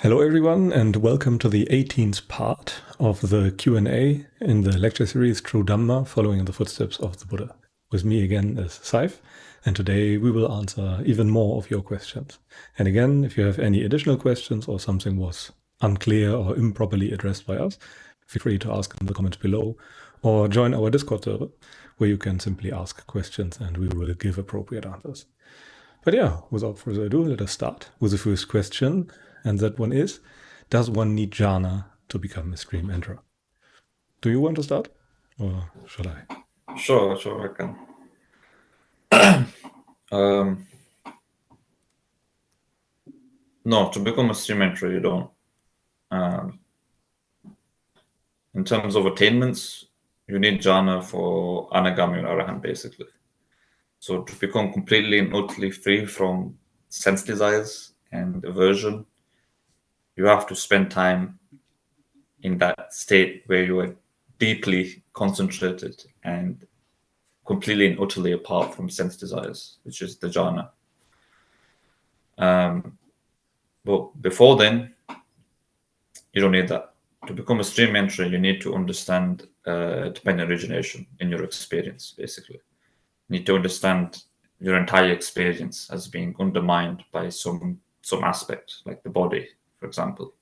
Hello everyone and welcome to the 18th part of the Q&A in the lecture series True Dhamma, following in the footsteps of the Buddha. With me again is Saif, and today we will answer even more of your questions. And again, if you have any additional questions or something was unclear or improperly addressed by us, feel free to ask in the comments below or join our Discord server, where you can simply ask questions and we will give appropriate answers. But yeah, without further ado, let us start with the first question, and that one is, does one need jhana to become a stream enterer? Do you want to start, or shall I? Sure, I can. No, to become a stream enterer, you don't. In terms of attainments, you need jhana for anagami and arahant, basically. So to become completely and utterly free from sense desires and aversion, you have to spend time in that state where you are deeply concentrated and completely and utterly apart from sense desires, which is the jhana. But before then, you don't need that. To become a stream enterer, you need to understand dependent origination in your experience, basically. You need to understand your entire experience as being undermined by some aspect, like the body, for example,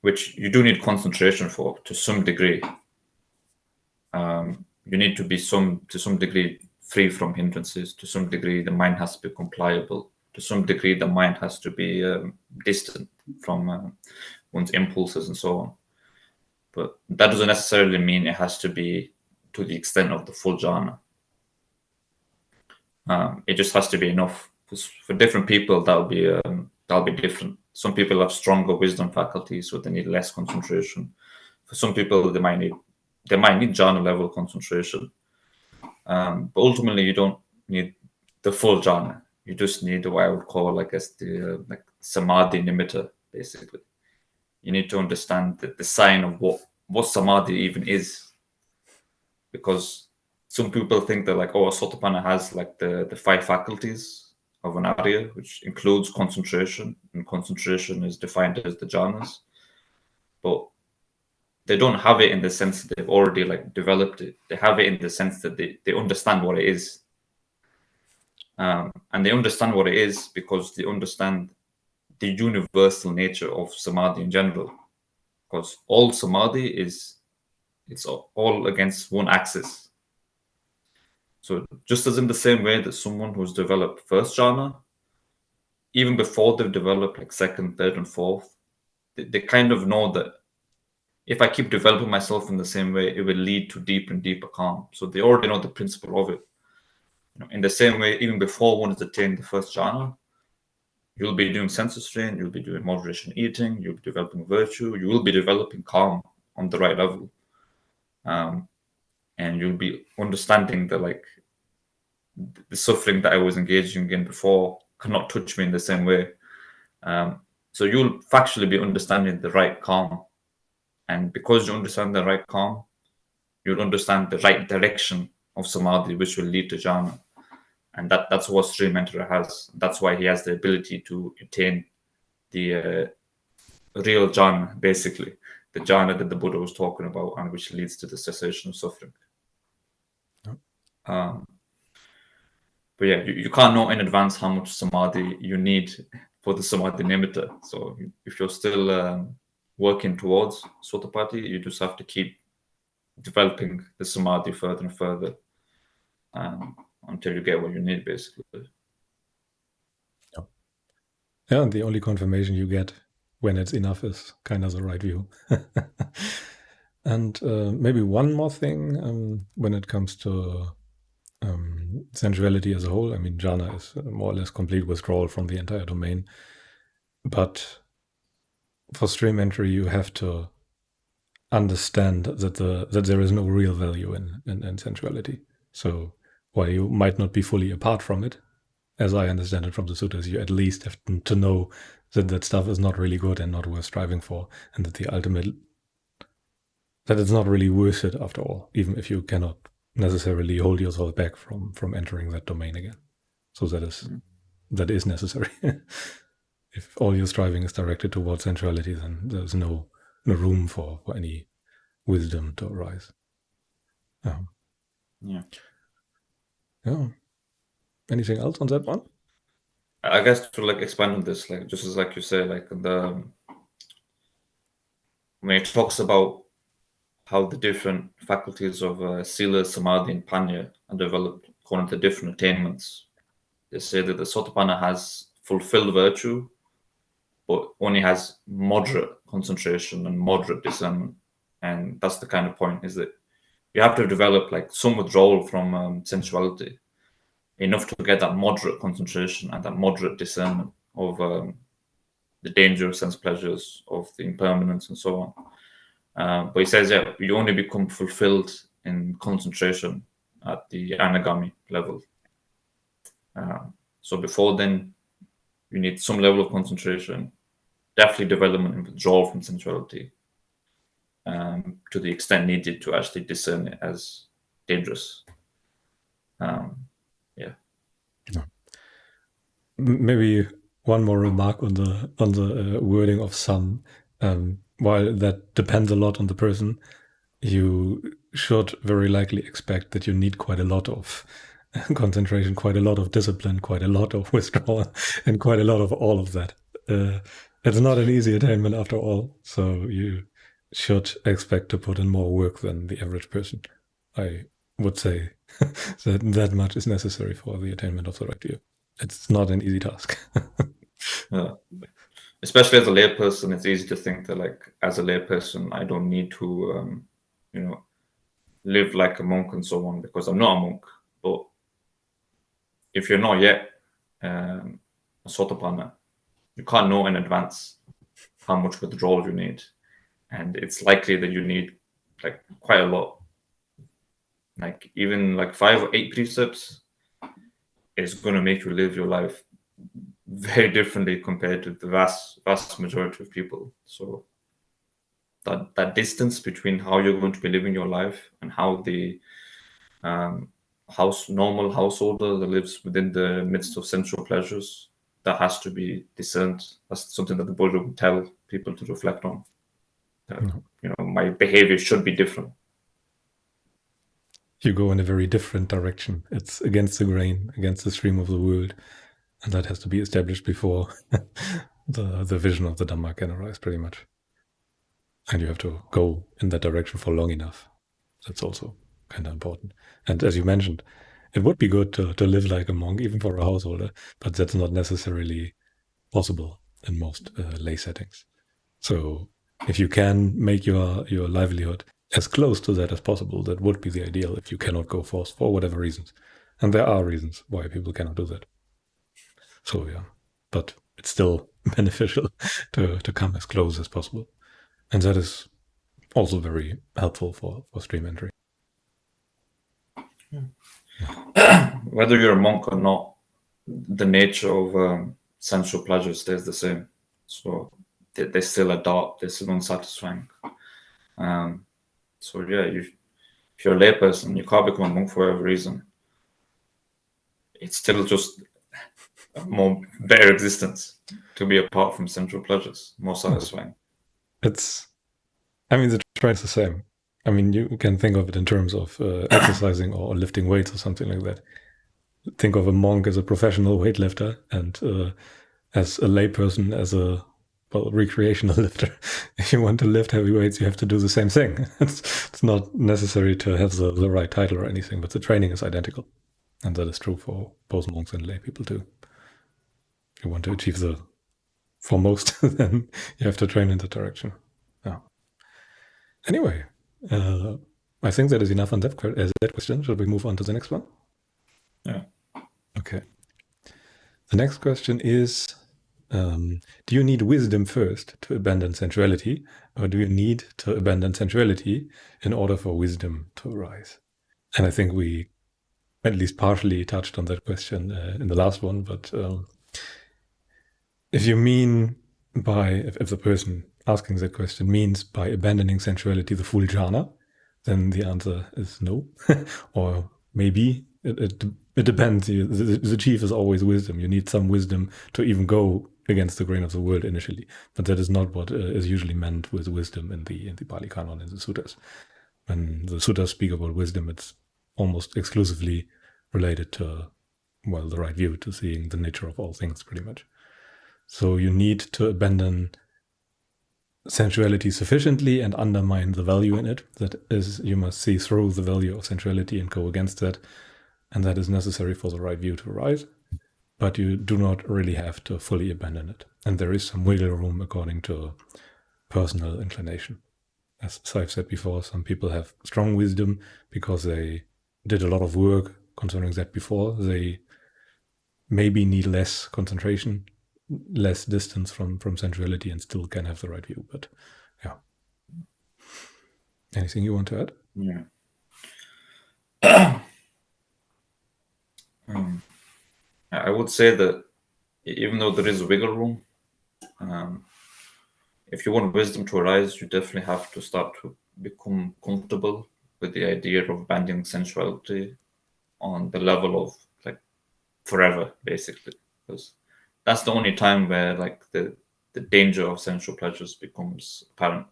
which you do need concentration for to some degree. You need to be to some degree free from hindrances. To some degree, the mind has to be pliable. To some degree, the mind has to be distant from one's impulses and so on. But that doesn't necessarily mean it has to be to the extent of the full jhana. It just has to be enough. Because for different people, that'll be different. Some people have stronger wisdom faculties, so they need less concentration. For some people, they might need jhana level concentration. But ultimately, you don't need the full jhana. You just need what I would call, I guess, the like samadhi nimitta, basically. You need to understand the sign of what samadhi even is, because some people think that like, oh, a sotapanna has like the five faculties of an arya, which includes concentration, and concentration is defined as the jhanas, but they don't have it in the sense that they've already like developed it. They have it in the sense that they understand what it is, and they understand what it is because they understand the universal nature of samadhi in general, because all samadhi it's all against one axis. So just as in the same way that someone who's developed first jhana, even before they've developed like second, third, and fourth, they kind of know that if I keep developing myself in the same way, it will lead to deeper and deeper calm. So they already know the principle of it. In the same way, even before one has attained the first jhana, you'll be doing sense restraint, you'll be doing moderation eating, you'll be developing virtue, you will be developing calm on the right level. And you'll be understanding that like the suffering that I was engaging in before cannot touch me in the same way. So you'll factually be understanding the right calm. And because you understand the right calm, you'll understand the right direction of samadhi, which will lead to jhana. And that's what stream enterer has. That's why he has the ability to attain the real jhana, basically. The jhana that the Buddha was talking about and which leads to the cessation of suffering. But yeah, you can't know in advance how much samadhi you need for the samadhi nimitta. So if you're still working towards Sotapati, you just have to keep developing the samadhi further and further until you get what you need, basically. Yeah, the only confirmation you get when it's enough is kind of the right view. And maybe one more thing when it comes to sensuality as a whole. I mean, jhana is more or less complete withdrawal from the entire domain. But for stream entry, you have to understand that there is no real value in sensuality. So while you might not be fully apart from it, as I understand it from the sutras, you at least have to know that that stuff is not really good and not worth striving for, and that that it's not really worth it after all, even if you cannot necessarily hold yourself back from entering that domain again. So that is that is necessary. If all your striving is directed towards sensuality, then there's no room for any wisdom to arise. Yeah. Anything else on that one? I guess to like expand on this, like just as like you say, like when it talks about how the different faculties of Sila, Samadhi, and Panya are developed according to different attainments. They say that the Sotapanna has fulfilled virtue, but only has moderate concentration and moderate discernment. And that's the kind of point, is that you have to develop like some withdrawal from sensuality, enough to get that moderate concentration and that moderate discernment of the danger of sense pleasures, of the impermanence, and so on. But he says, yeah, you only become fulfilled in concentration at the anagami level. So before then, you need some level of concentration, definitely development and withdrawal from sensuality, to the extent needed to actually discern it as dangerous. Maybe one more remark on the wording of some. While that depends a lot on the person, you should very likely expect that you need quite a lot of concentration, quite a lot of discipline, quite a lot of withdrawal, and quite a lot of all of that. It's not an easy attainment after all, so you should expect to put in more work than the average person. I would say that much is necessary for the attainment of the right view. It's not an easy task. Yeah. Especially as a layperson, it's easy to think that, like, as a layperson, I don't need to, live like a monk and so on, because I'm not a monk. But if you're not yet a Sotapanna, you can't know in advance how much withdrawal you need. And it's likely that you need like quite a lot. Like even like 5 or 8 precepts is going to make you live your life very differently compared to the vast majority of people. So that distance between how you're going to be living your life and how the normal householder that lives within the midst of sensual pleasures, that has to be discerned. That's something that the Buddha would tell people to reflect on. That, my behavior should be different. You go in a very different direction. It's against the grain, against the stream of the world. And that has to be established before the vision of the Dhamma can arise, pretty much. And you have to go in that direction for long enough. That's also kind of important. And as you mentioned, it would be good to live like a monk, even for a householder, but that's not necessarily possible in most lay settings. So if you can make your livelihood as close to that as possible, that would be the ideal if you cannot go forth for whatever reasons. And there are reasons why people cannot do that. So yeah, but it's still beneficial to come as close as possible. And that is also very helpful for stream entry. Whether you're a monk or not, the nature of sensual pleasure stays the same. So they still are dark, they're still unsatisfying. So yeah, if you're a layperson, you can't become a monk for whatever reason. It's still just a more better existence to be apart from sensual pleasures, more satisfying. The trend is the same. I mean, you can think of it in terms of exercising or lifting weights or something like that. Think of a monk as a professional weightlifter, and as a layperson as a recreational lifter. If you want to lift heavy weights, you have to do the same thing. It's not necessary to have the right title or anything, but the training is identical. And that is true for both monks and lay people too. If you want to achieve the foremost, then you have to train in that direction. Yeah. Anyway, I think that is enough on that question. Should we move on to the next one? Yeah. Okay. The next question is, do you need wisdom first to abandon sensuality, or do you need to abandon sensuality in order for wisdom to arise? And I think we at least partially touched on that question in the last one, but if you mean if the person asking that question means by abandoning sensuality the full jhana, then the answer is no. Or maybe it It depends. The chief is always wisdom. You need some wisdom to even go against the grain of the world initially, but that is not what is usually meant with wisdom in the Pali Canon, in the suttas. When the suttas speak about wisdom, it's almost exclusively related to, well, the right view, to seeing the nature of all things, pretty much. So you need to abandon sensuality sufficiently and undermine the value in it. That is, you must see through the value of sensuality and go against that, and that is necessary for the right view to arise. But you do not really have to fully abandon it. And there is some wiggle room according to personal inclination. As Saif said before, some people have strong wisdom because they did a lot of work concerning that before. They maybe need less concentration, less distance from sensuality, and still can have the right view. But yeah. Anything you want to add? Yeah. I would say that even though there is wiggle room, if you want wisdom to arise, you definitely have to start to become comfortable with the idea of abandoning sensuality on the level of like forever, basically, because that's the only time where like the danger of sensual pleasures becomes apparent.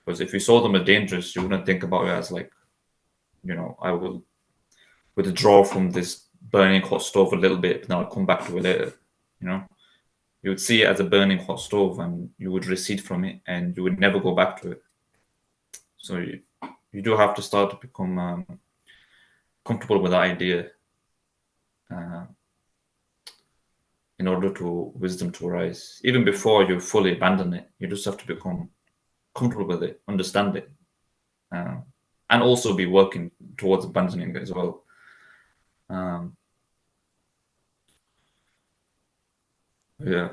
Because if you saw them as dangerous, you wouldn't think about it as like, I will withdraw from this burning hot stove a little bit, but then I'll come back to it later. You would see it as a burning hot stove, and you would recede from it, and you would never go back to it. So you do have to start to become comfortable with that idea in order to wisdom to arise. Even before you fully abandon it, you just have to become comfortable with it, understand it, and also be working towards abandoning it as well. Yeah.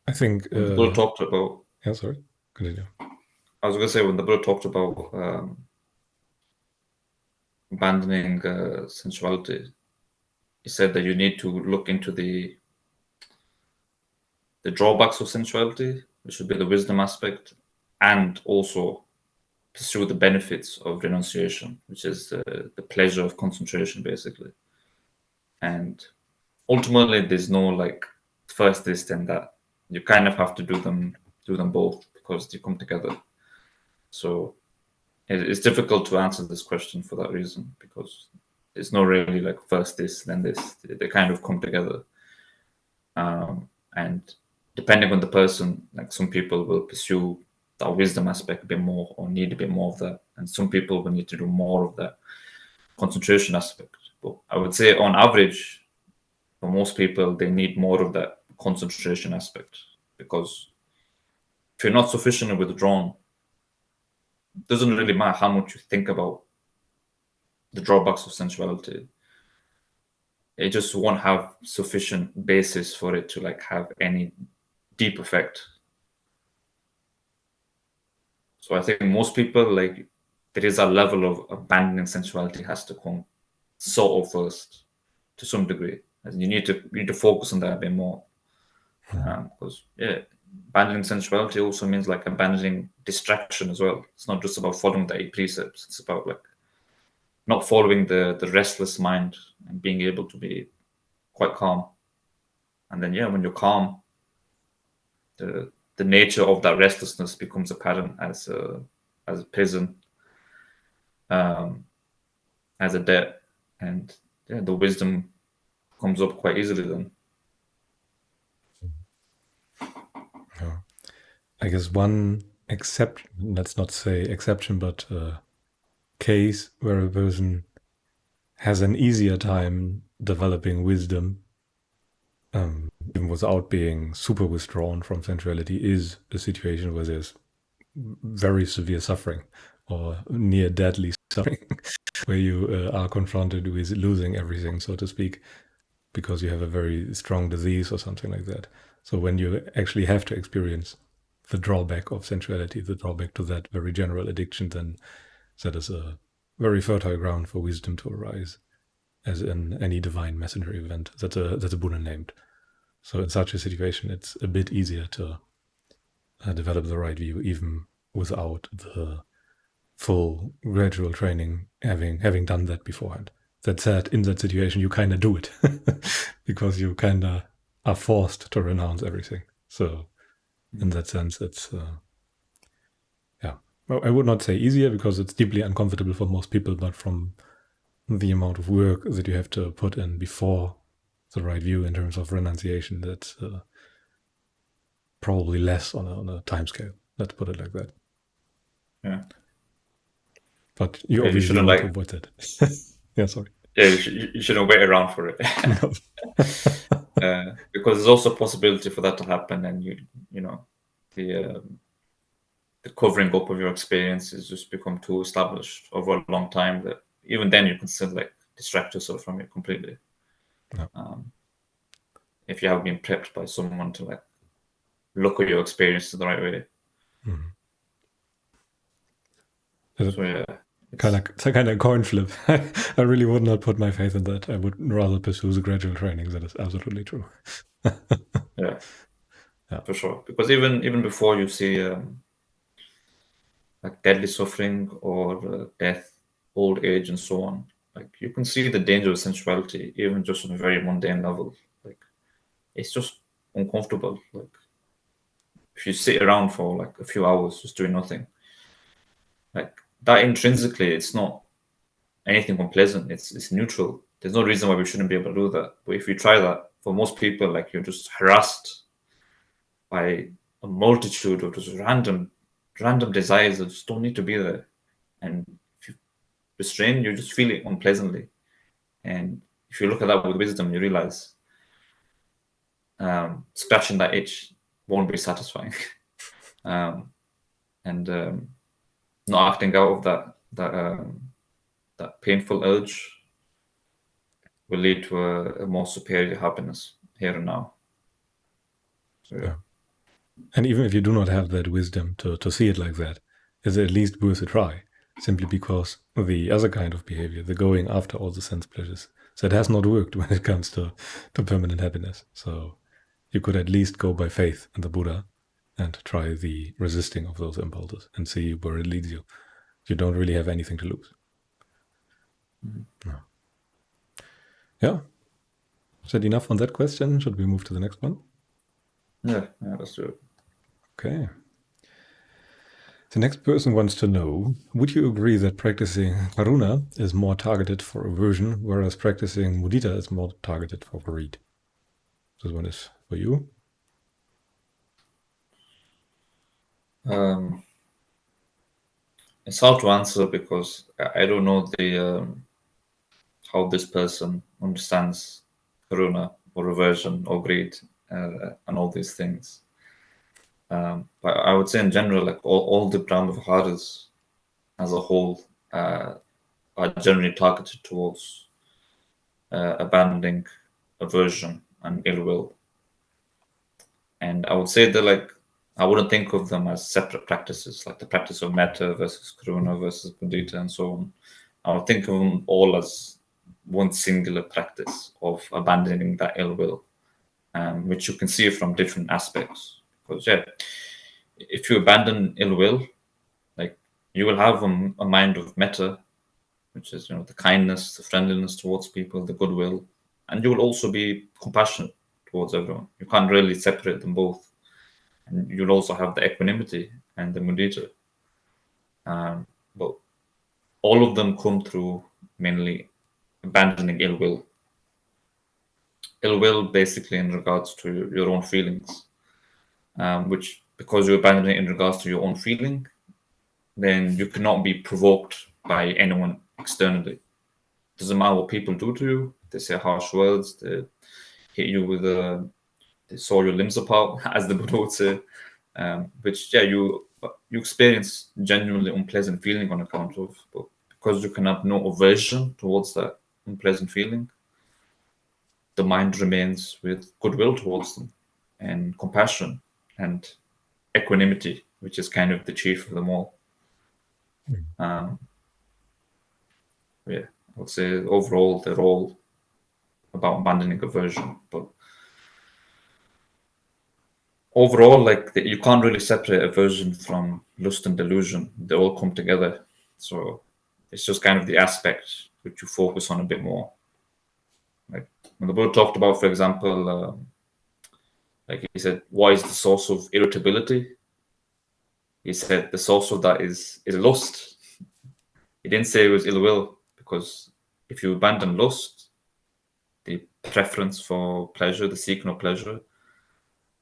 I think when the Buddha talked about. Yeah, sorry. Continue. I was going to say, when the Buddha talked about abandoning sensuality, he said that you need to look into the drawbacks of sensuality, which would be the wisdom aspect, and also pursue the benefits of renunciation, which is the pleasure of concentration, basically. And ultimately, there's no like first this then that. You kind of have to do them both because they come together. So it's difficult to answer this question for that reason, because it's not really like first this then this. They kind of come together. And depending on the person, like some people will pursue that wisdom aspect a bit more or need a bit more of that, and some people will need to do more of that concentration aspect. But I would say on average, for most people, they need more of that concentration aspect, because if you're not sufficiently withdrawn, it doesn't really matter how much you think about the drawbacks of sensuality. It just won't have sufficient basis for it to like have any deep effect. So I think most people, like, there is a level of abandoning sensuality has to come sort of first to some degree. And you need to focus on that a bit more. Because abandoning sensuality also means like abandoning distraction as well. It's not just about following the 8 precepts. It's about like not following the restless mind and being able to be quite calm. And then when you're calm, the nature of that restlessness becomes apparent as a prison, as a debt, and the wisdom comes up quite easily then. I guess one exception, let's not say exception, but case where a person has an easier time developing wisdom, even without being super withdrawn from sensuality, is a situation where there's very severe suffering or near deadly suffering, where you are confronted with losing everything, so to speak, because you have a very strong disease or something like that. So when you actually have to experience the drawback of sensuality, the drawback to that very general addiction, then that is a very fertile ground for wisdom to arise, as in any divine messenger event that a Buddha named. So in such a situation, it's a bit easier to develop the right view, even without the full gradual training, having done that beforehand. That said, in that situation, you kind of do it because you kind of are forced to renounce everything. So, in that sense, it's well, I would not say easier because it's deeply uncomfortable for most people, but from the amount of work that you have to put in before the right view in terms of renunciation, that's probably less on a time scale. Let's put it like that. Yeah. But you obviously want to avoid that. Yeah, sorry. Yeah, you shouldn't wait around for it. Because there's also a possibility for that to happen, and you know the covering up of your experiences just become too established over a long time that even then you can still like distract yourself from it completely. Yeah. If you have been prepped by someone to like look at your experiences the right way. So yeah, it's a kind of coin flip. I really would not put my faith in that. I would rather pursue the gradual training. That is absolutely true. Yeah, for sure. Because even before you see like deadly suffering or death, old age, and so on, like you can see the danger of sensuality, even just on a very mundane level. Like it's just uncomfortable. Like if you sit around for like a few hours just doing nothing, like that intrinsically, it's not anything unpleasant. It's neutral. There's no reason why we shouldn't be able to do that. But if you try that, for most people, like you're just harassed by a multitude of just random desires that just don't need to be there. And if you restrain, you just feel it unpleasantly. And if you look at that with wisdom, you realize scratching that itch won't be satisfying. And not acting out of that painful urge will lead to a more superior happiness here and now. So yeah. And even if you do not have that wisdom to see it like that, it's at least worth a try, simply because the other kind of behavior, the going after all the sense pleasures, that has not worked when it comes to permanent happiness. So you could at least go by faith in the Buddha and try the resisting of those impulses and see where it leads you. You don't really have anything to lose. No. Yeah. Is that enough on that question? Should we move to the next one? Yeah, let's do it. Okay. The next person wants to know, would you agree that practicing Karuna is more targeted for aversion, whereas practicing Mudita is more targeted for greed? This one is for you. It's hard to answer because I don't know how this person understands Karuna or aversion or greed and all these things. But I would say in general, like all the Brahmaviharas as a whole are generally targeted towards abandoning aversion and ill will. And I would say that like I wouldn't think of them as separate practices, like the practice of metta versus Karuna versus Mudita and so on. I would think of them all as one singular practice of abandoning that ill will, which you can see from different aspects. Because yeah, if you abandon ill will, like you will have a mind of metta, which is the kindness, the friendliness towards people, the goodwill, and you will also be compassionate towards everyone. You can't really separate them both. And you'll also have the equanimity and the mudita. But all of them come through mainly abandoning ill will. Ill will basically in regards to your own feelings, which because you abandon it in regards to your own feeling, then you cannot be provoked by anyone externally. Doesn't matter what people do to you. They say harsh words. They hit you with they saw your limbs apart, as the Buddha would say. Which you experience genuinely unpleasant feeling on account of, but because you can have no aversion towards that unpleasant feeling, the mind remains with goodwill towards them and compassion and equanimity, which is kind of the chief of them all. Yeah, I would say overall they're all about abandoning aversion, but overall, like you can't really separate aversion from lust and delusion. They all come together. So it's just kind of the aspect which you focus on a bit more. Like when the Buddha talked about, for example, like he said, what is the source of irritability? He said the source of that is lust. He didn't say it was ill will, because if you abandon lust, the preference for pleasure, the seeking of pleasure,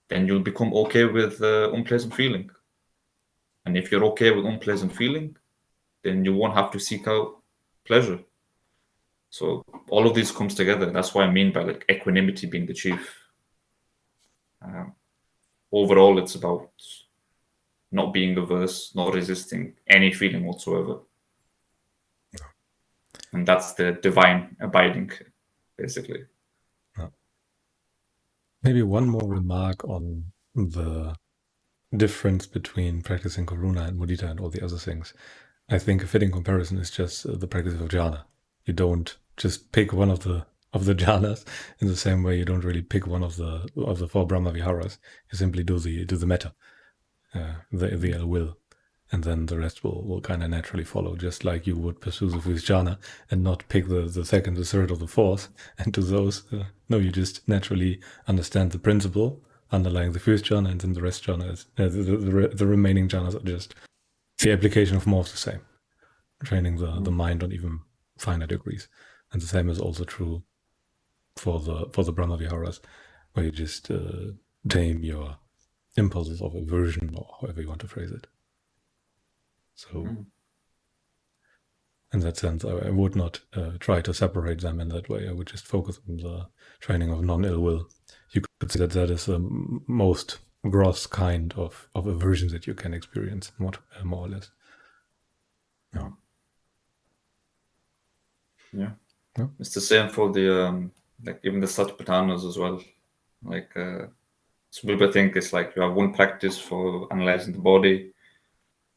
then you'll become okay with unpleasant feeling. And if you're okay with unpleasant feeling, then you won't have to seek out pleasure. So all of this comes together. That's what I mean by like equanimity being the chief. Overall, it's about not being averse, not resisting any feeling whatsoever. And that's the divine abiding, basically. Maybe one more remark on the difference between practicing Kuruna and Mudita and all the other things. I think a fitting comparison is just the practice of Jhana. You don't just pick one of the jhanas in the same way you don't really pick one of the four Brahma Viharas. You simply do the metta, the ill will, and then the rest will kind of naturally follow, just like you would pursue the fifth jhana and not pick the second, the third, or the fourth and do those. No, you just naturally understand the principle underlying the fifth jhana, and then the rest jhana is the remaining jhanas are just the application of more of the same, training the mind on even finer degrees. And the same is also true for the Brahma Viharas, where you just tame your impulses of aversion, or however you want to phrase it. So, in that sense, I would not try to separate them in that way. I would just focus on the training of non-ill will. You could say that is the most gross kind of aversion that you can experience, more or less. Yeah. Yeah. It's the same for the like even the Satipatthanas as well. Like some people think it's like you have one practice for analyzing the body,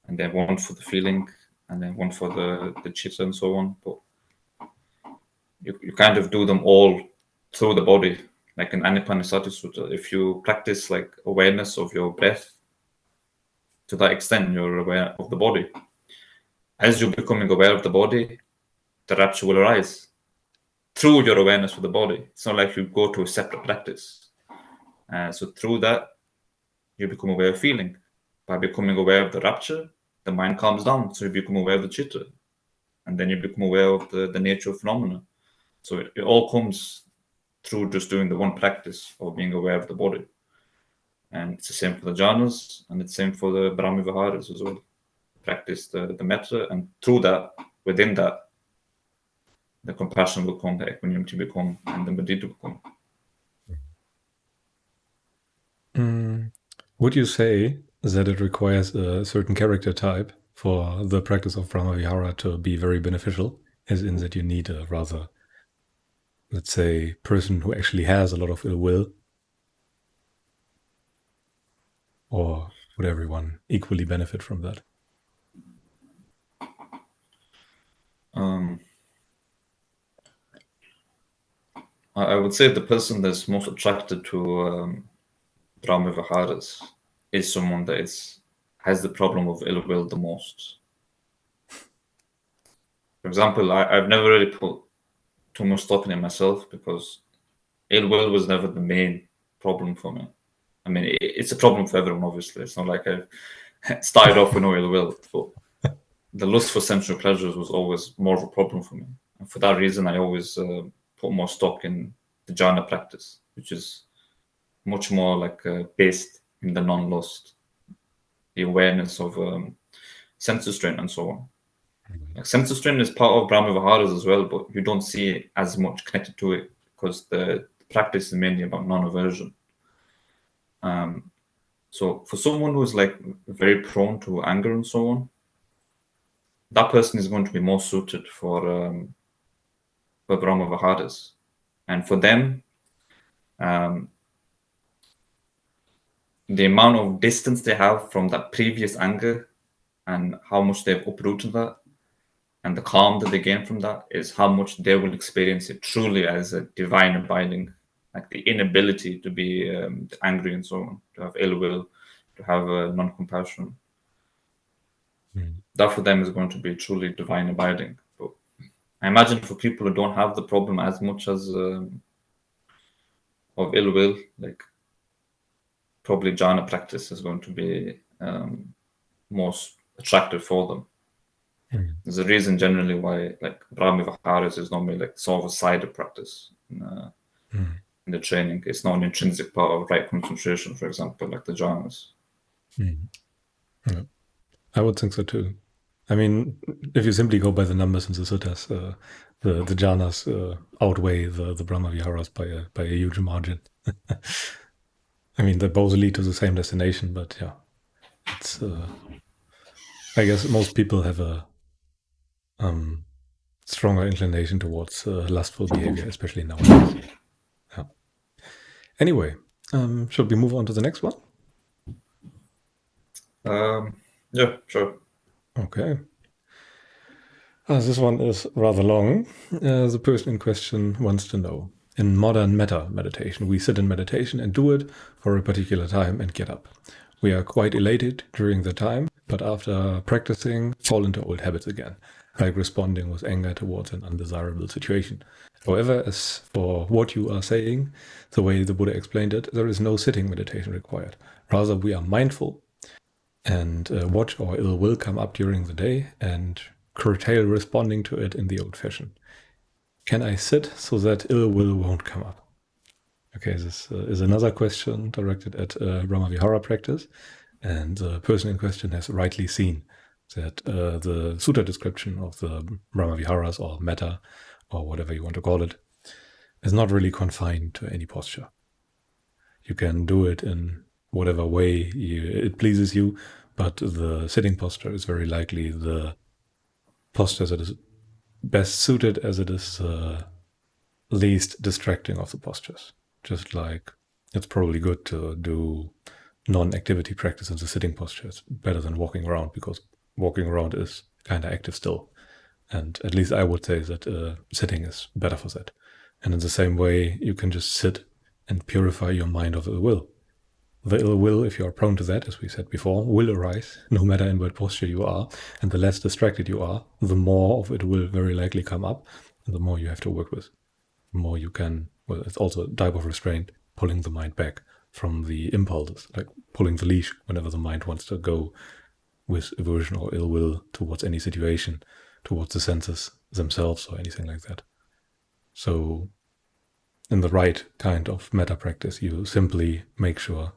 and then one for the feeling, and then one for the chitta and so on. But you kind of do them all through the body. Like in Anapanasati Sutta, if you practice like awareness of your breath, to that extent you're aware of the body. As you're becoming aware of the body, the rapture will arise through your awareness of the body. It's not like you go to a separate practice. So through that, you become aware of feeling. By becoming aware of the rapture, the mind calms down, so you become aware of the chitta. And then you become aware of the nature of phenomena. So it all comes through just doing the one practice of being aware of the body. And it's the same for the jhanas, and it's the same for the Brahma Viharas as well. Practice the metta, and through that, within that, the compassion will come, the equanimity will come, and the mudita will come. Would you say that it requires a certain character type for the practice of Brahma Vihara to be very beneficial, as in that you need a rather, let's say, person who actually has a lot of ill will? Or would everyone equally benefit from that? I would say the person that's most attracted to Brahma Viharas is someone that has the problem of ill will the most. For example, I've never really put too much stock in it myself, because ill will was never the main problem for me. I mean, it's a problem for everyone, obviously. It's not like I started off with no ill will, but the lust for sensual pleasures was always more of a problem for me. And for that reason, I always put more stock in the jhana practice, which is much more like based in the non-lust, the awareness of sense restraint and so on. Like sense restraint is part of Brahma Viharas as well, but you don't see it as much connected to it, because the practice is mainly about non-aversion. So for someone who's like very prone to anger and so on, that person is going to be more suited for Brahma Viharas. And for them, the amount of distance they have from that previous anger and how much they've uprooted that, and the calm that they gain from that, is how much they will experience it truly as a divine abiding, like the inability to be angry and so on, to have ill will, to have non-compassion. that for them is going to be truly divine abiding. But I imagine for people who don't have the problem as much as of ill will, like probably jhana practice is going to be most attractive for them. There's a reason generally why like Brahmi Viharas is normally like sort of a sided practice in the training. It's not an intrinsic part of right concentration, for example, like the jhanas. Yeah. I would think so too. I mean, if you simply go by the numbers in the suttas, the jhanas outweigh the Brahma Viharas by a huge margin. I mean, they both lead to the same destination, but yeah, it's. I guess most people have a stronger inclination towards lustful behavior, especially nowadays. Yeah. Anyway, should we move on to the next one? Yeah, sure. Okay. This one is rather long. The person in question wants to know: in modern metta meditation, we sit in meditation and do it for a particular time and get up. We are quite elated during the time, but after practicing, fall into old habits again, like responding with anger towards an undesirable situation. However, as for what you are saying, the way the Buddha explained it, there is no sitting meditation required. Rather, we are mindful and watch our ill will come up during the day and curtail responding to it in the old fashion. Can I sit so that ill will won't come up? Okay, this is another question directed at Brahmavihara practice, and the person in question has rightly seen that the sutta description of the Brahmaviharas or metta or whatever you want to call it is not really confined to any posture. You can do it in whatever way it pleases you, but the sitting posture is very likely the posture that is best suited, as it is least distracting of the postures. Just like it's probably good to do non-activity practice in the sitting posture. It's better than walking around, because walking around is kind of active still. And at least I would say that sitting is better for that. And in the same way, you can just sit and purify your mind of ill will. The ill will, if you are prone to that, as we said before, will arise no matter in what posture you are. And the less distracted you are, the more of it will very likely come up, and the more you have to work with. The more you can, well, it's also a type of restraint, pulling the mind back from the impulses, like pulling the leash whenever the mind wants to go with aversion or ill will towards any situation, towards the senses themselves or anything like that. So in the right kind of metta practice, you simply make sure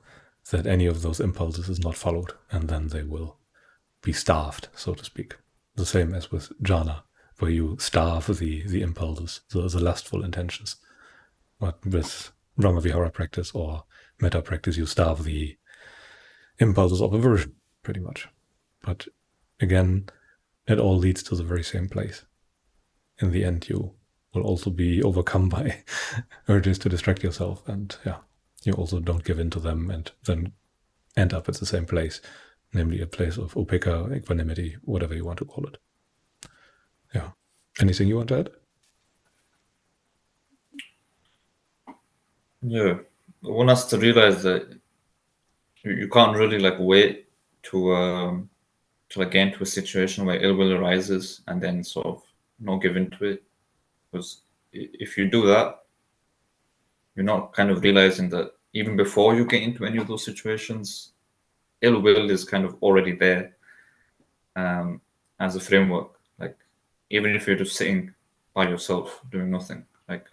that any of those impulses is not followed, and then they will be starved, so to speak. The same as with jhana, where you starve the impulses, the lustful intentions. But with Brahmavihara practice or metta practice, you starve the impulses of aversion, pretty much. But again, it all leads to the very same place. In the end, you will also be overcome by urges to distract yourself, and yeah, you also don't give in to them and then end up at the same place, namely a place of upekkha, equanimity, whatever you want to call it. Yeah. Anything you want to add? Yeah, one has to realize that you can't really like wait to like get into a situation where ill will arises and then sort of not give into it, because if you do that, you're not kind of realizing that even before you get into any of those situations, ill will is kind of already there as a framework. Like even if you're just sitting by yourself doing nothing, like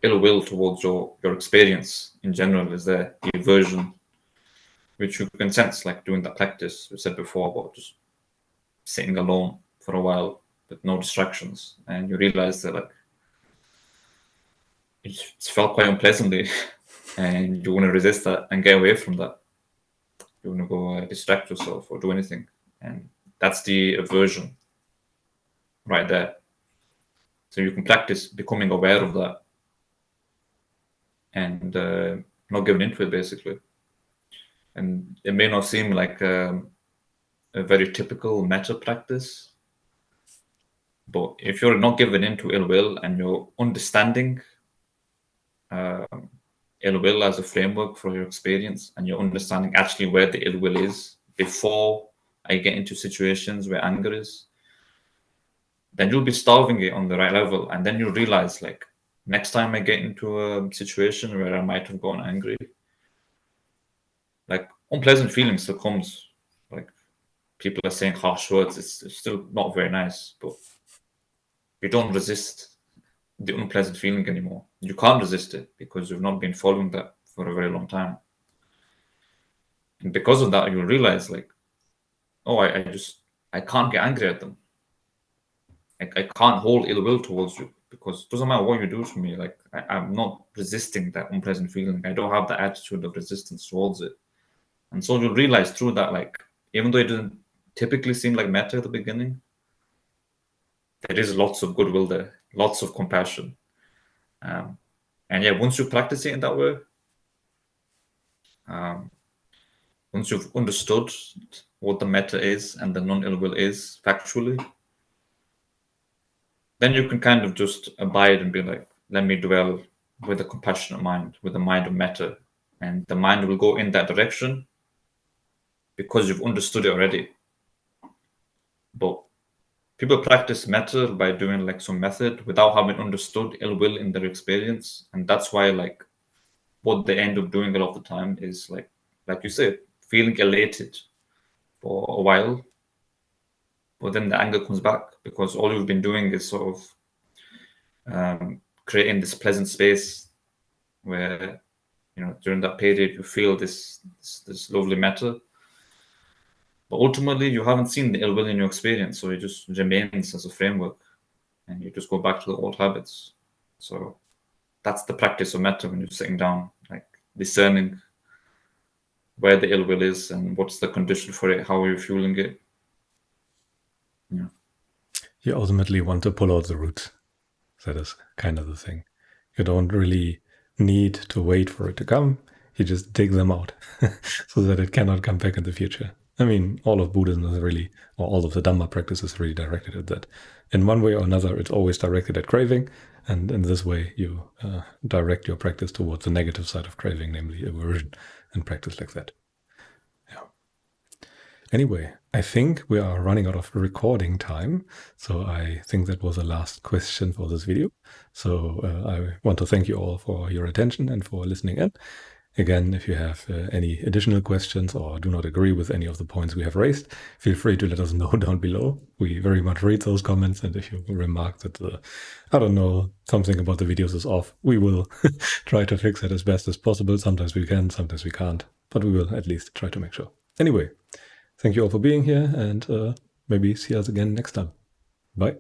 ill will towards your experience in general is there. The aversion, which you can sense, like doing that practice we said before about just sitting alone for a while with no distractions, and you realize that like it's felt quite unpleasantly, and you want to resist that and get away from that. You want to go distract yourself or do anything, and that's the aversion right there. So you can practice becoming aware of that and not giving into it, basically. And it may not seem like a very typical metta practice, but if you're not giving into ill will and you're understanding ill will as a framework for your experience, and you're understanding actually where the ill will is before I get into situations where anger is, then you'll be starving it on the right level. And then you'll realize, like, next time I get into a situation where I might have gotten angry, like, unpleasant feelings still comes. Like, people are saying harsh words. It's still not very nice, but you don't resist the unpleasant feeling anymore. You can't resist it because you've not been following that for a very long time. And because of that, you'll realize, like, oh, I can't get angry at them. I can't hold ill will towards you because it doesn't matter what you do to me. Like, I'm not resisting that unpleasant feeling. I don't have the attitude of resistance towards it. And so you'll realize through that, like, even though it didn't typically seem like metta at the beginning, there is lots of goodwill there, lots of compassion. And yeah, once you practice it in that way, once you've understood what the metta is and the non-ill will is factually, then you can kind of just abide and be like, let me dwell with a compassionate mind, with a mind of metta. And the mind will go in that direction because you've understood it already. But people practice metta by doing like some method without having understood ill will in their experience. And that's why, like, what they end up doing a lot of the time is like you said, feeling elated for a while, but then the anger comes back because all you've been doing is sort of creating this pleasant space where, you know, during that period you feel this lovely metta, but ultimately you haven't seen the ill will in your experience, so it just remains as a framework, and you just go back to the old habits. So that's the practice of metta when you're sitting down, like discerning where the ill will is and what's the condition for it, how are you fueling it. Yeah. You ultimately want to pull out the roots. That is kind of the thing. You don't really need to wait for it to come. You just dig them out so that it cannot come back in the future. I mean, all of Buddhism is really, or all of the Dhamma practice is really directed at that. In one way or another, it's always directed at craving. And in this way, you direct your practice towards the negative side of craving, namely aversion, and practice like that. Yeah. Anyway, I think we are running out of recording time, so I think that was the last question for this video. So I want to thank you all for your attention and for listening in. Again, if you have any additional questions or do not agree with any of the points we have raised, feel free to let us know down below. We very much read those comments, and if you remark that I don't know, something about the videos is off, we will try to fix it as best as possible. Sometimes we can, sometimes we can't, but we will at least try to make sure. Anyway, thank you all for being here, and maybe see us again next time. Bye.